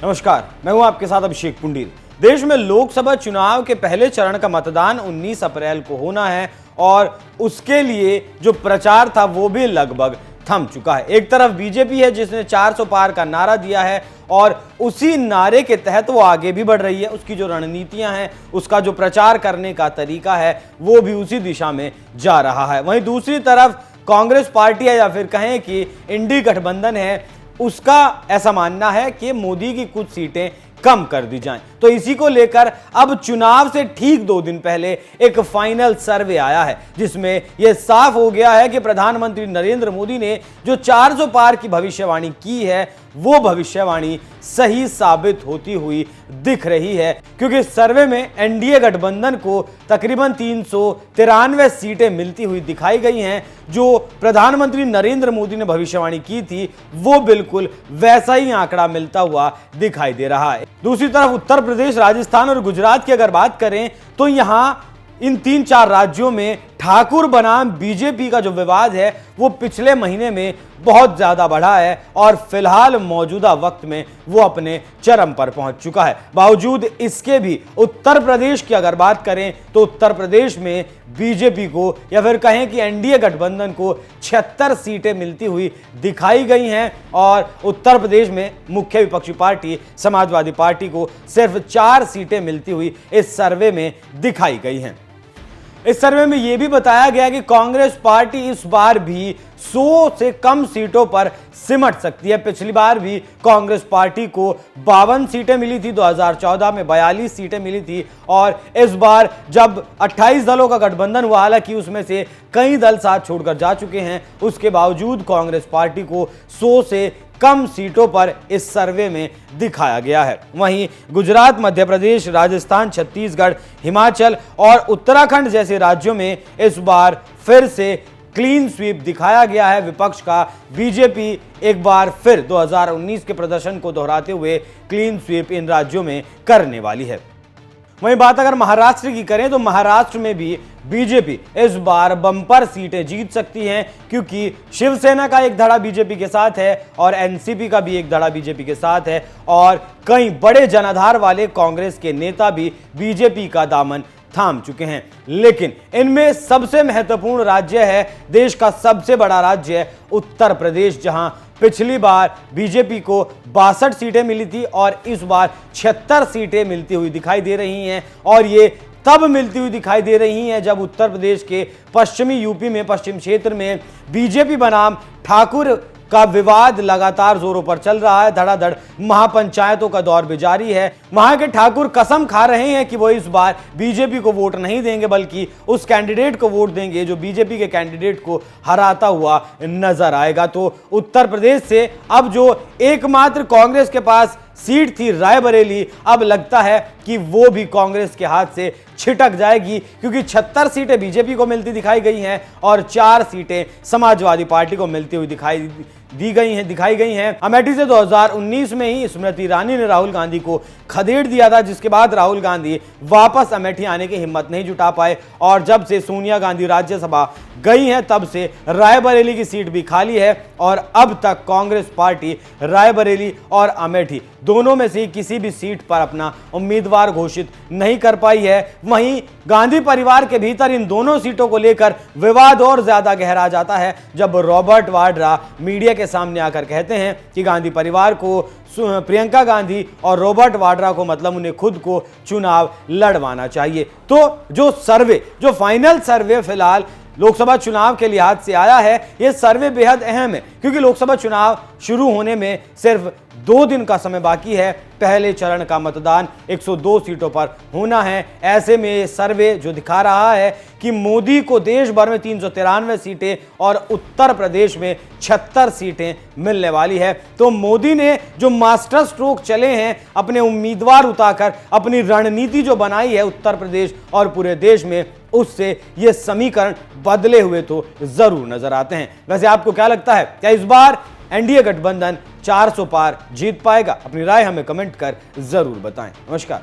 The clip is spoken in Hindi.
नमस्कार, मैं हूं आपके साथ अभिषेक पुंडीर। देश में लोकसभा चुनाव के पहले चरण का मतदान 19 अप्रैल को होना है और उसके लिए जो प्रचार था वो भी लगभग थम चुका है। एक तरफ बीजेपी है जिसने 400 पार का नारा दिया है और उसी नारे के तहत वो आगे भी बढ़ रही है। उसकी जो रणनीतियां हैं, उसका जो प्रचार करने का तरीका है वो भी उसी दिशा में जा रहा है। वहीं दूसरी तरफ कांग्रेस पार्टी है या फिर कहें कि इंडी गठबंधन है, उसका ऐसा मानना है कि मोदी की कुछ सीटें कम कर दी जाएं। तो इसी को लेकर अब चुनाव से ठीक 2 दिन पहले एक फाइनल सर्वे आया है जिसमें यह साफ हो गया है कि प्रधानमंत्री नरेंद्र मोदी ने जो 400 पार की भविष्यवाणी की है वो भविष्यवाणी सही साबित होती हुई दिख रही है, क्योंकि सर्वे में एनडीए गठबंधन को तकरीबन 393 सीटें मिलती हुई दिखाई गई हैं। जो प्रधानमंत्री नरेंद्र मोदी ने भविष्यवाणी की थी वो बिल्कुल वैसा ही आंकड़ा मिलता हुआ दिखाई दे रहा है। दूसरी तरफ उत्तर प्रदेश, राजस्थान और गुजरात की अगर बात करें तो यहां इन 3-4 राज्यों में ठाकुर बनाम बीजेपी का जो विवाद है वो पिछले महीने में बहुत ज्यादा बढ़ा है और फिलहाल मौजूदा वक्त में वो अपने चरम पर पहुंच चुका है। बावजूद इसके भी उत्तर प्रदेश की अगर बात करें तो उत्तर प्रदेश में बीजेपी को या फिर कहें कि एनडीए गठबंधन को 76 सीटें मिलती हुई दिखाई गई हैं और उत्तर प्रदेश में मुख्य विपक्षी पार्टी समाजवादी पार्टी को सिर्फ 4 सीटें मिलती हुई इस सर्वे में दिखाई गई हैं। इस सर्वे में यह भी बताया गया कि कांग्रेस पार्टी इस बार भी 100 से कम सीटों पर सिमट सकती है। पिछली बार भी कांग्रेस पार्टी को 52 सीटें मिली थी, 2014 में 42 सीटें मिली थी और इस बार जब 28 दलों का गठबंधन हुआ, हालांकि उसमें से कई दल साथ छोड़कर जा चुके हैं, उसके बावजूद कांग्रेस पार्टी को 100 से कम सीटों पर इस सर्वे में दिखाया गया है। वहीं गुजरात, मध्य प्रदेश, राजस्थान, छत्तीसगढ़, हिमाचल और उत्तराखंड जैसे राज्यों में इस बार फिर से क्लीन स्वीप दिखाया गया है। विपक्ष का बीजेपी एक बार फिर 2019 के प्रदर्शन को दोहराते हुए क्लीन स्वीप इन राज्यों में करने वाली है। वहीं बात अगर महाराष्ट्र की करें तो महाराष्ट्र में भी बीजेपी इस बार बम्पर सीटें जीत सकती हैं, क्योंकि शिवसेना का एक धड़ा बीजेपी के साथ है और एनसीपी का भी एक धड़ा बीजेपी के साथ है और कई बड़े जनाधार वाले कांग्रेस के नेता भी बीजेपी का दामन थाम चुके हैं। लेकिन इनमें सबसे महत्वपूर्ण राज्य है, देश का सबसे बड़ा राज्य है उत्तर प्रदेश, जहां पिछली बार बीजेपी को 62 सीटें मिली थी और इस बार 76 सीटें मिलती हुई दिखाई दे रही हैं और ये तब मिलती हुई दिखाई दे रही हैं जब उत्तर प्रदेश के पश्चिमी यूपी में, पश्चिम क्षेत्र में बीजेपी बनाम ठाकुर का विवाद लगातार जोरों पर चल रहा है। धड़ाधड़ महापंचायतों का दौर भी जारी है। वहां के ठाकुर कसम खा रहे हैं कि वो इस बार बीजेपी को वोट नहीं देंगे, बल्कि उस कैंडिडेट को वोट देंगे जो बीजेपी के कैंडिडेट को हराता हुआ नजर आएगा। तो उत्तर प्रदेश से अब जो एकमात्र कांग्रेस के पास सीट थी रायबरेली, अब लगता है कि वो भी कांग्रेस के हाथ से छिटक जाएगी, क्योंकि 76 सीटें बीजेपी को मिलती दिखाई गई हैं और 4 सीटें समाजवादी पार्टी को मिलती हुई दिखाई गई हैं। अमेठी से 2019 में ही स्मृति ईरानी ने राहुल गांधी को खदेड़ दिया था, जिसके बाद राहुल गांधी वापस अमेठी आने की हिम्मत नहीं जुटा पाए और जब से सोनिया गांधी राज्यसभा गई हैं तब से रायबरेली की सीट भी खाली है और अब तक कांग्रेस पार्टी रायबरेली और अमेठी दोनों में से किसी भी सीट पर अपना उम्मीदवार घोषित नहीं कर पाई है। वहीं गांधी परिवार के भीतर इन दोनों सीटों को लेकर विवाद और ज्यादा गहरा जाता है जब रॉबर्ट वाड्रा मीडिया के सामने आकर कहते हैं कि गांधी परिवार को, प्रियंका गांधी और रॉबर्ट वाड्रा को, मतलब उन्हें खुद को चुनाव लड़वाना चाहिए। तो जो फाइनल सर्वे फिलहाल लोकसभा चुनाव के लिहाज से आया है, यह सर्वे बेहद अहम है, क्योंकि लोकसभा चुनाव शुरू होने में सिर्फ 2 दिन का समय बाकी है। पहले चरण का मतदान 102 सीटों पर होना है। ऐसे में सर्वे जो दिखा रहा है कि मोदी को देश भर में 393 सीटें और उत्तर प्रदेश में 76 सीटें मिलने वाली है। तो मोदी ने जो मास्टर स्ट्रोक चले हैं, अपने उम्मीदवार उतारकर अपनी रणनीति जो बनाई है उत्तर प्रदेश और पूरे देश में, उससे ये समीकरण बदले हुए तो जरूर नजर आते हैं। वैसे आपको क्या लगता है, क्या इस बार एनडीए गठबंधन 400 पार जीत पाएगा? अपनी राय हमें कमेंट कर जरूर बताएं। नमस्कार।